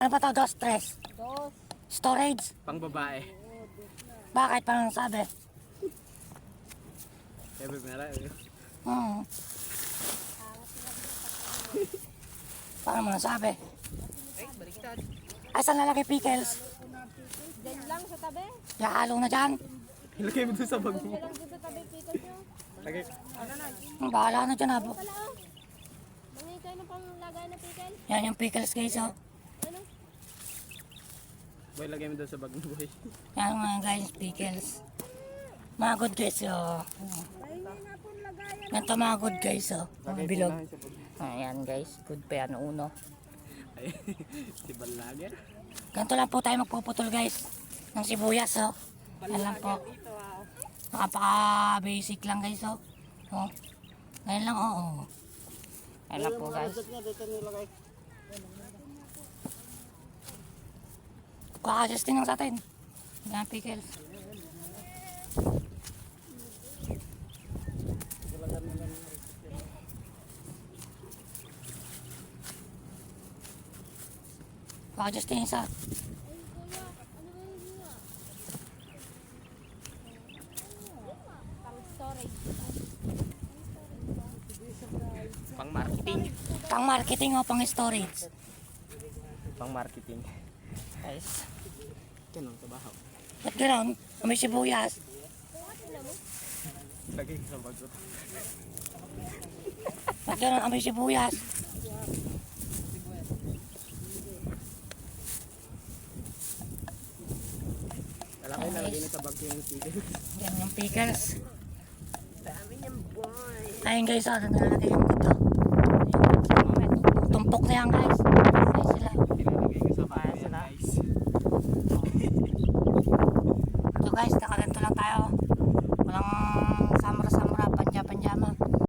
Ano pa to? Dos, tres. Dos. Storage. Pang babae. Bakit? Parang sabi. Sabi mo na Paano mo nasabi? Ay, baliktad. Asan lalagay pickles? Diyan lang sa tabi. Ihalo na dyan. Ilagay mo doon sa bag mo. Diyan lang dito tabi pickles nyo. Lagay. Bahala na dyan, abo. Wala oh. Mangi kayo ng panglagay na pickles. Yan yung pickles, guys, oh. Ano? Boy, lagay mo doon sa bag mo, boy. Yan mga guys, pickles. Mga good guys, oh. Ganito mga good guys, oh. Mga bilog. Ayan guys, good pa yan, uno. Ay, si Balaga. Ganito lang po tayo magpuputol guys. Ng sibuyas, oh. Yan lang po. Napaka-basic lang guys, oh. Oh. Ngayon lang, oh, oh. Yan lang po guys. Kaka-adjustin lang sa atin. Yan, pickles. Kaka-adjustin yung isa. Pang storage. Pang marketing. Pang marketing o pang storage. Pang marketing. Guys. Yan ang trabaho. Ba't gano'n? May sibuyas. Lagay sa bag mo. Ba't gano'n? May sibuyas. Lalaki na lagay na sa bag yung tigil. Yan yung pickles. Dami niyang boy. Ayun guys, oh, nalalagay yung dito. Tumpok na yan guys. Ayun sila. Ilalagay ko sa bag yan, guys. So guys, nakaganto lang tayo.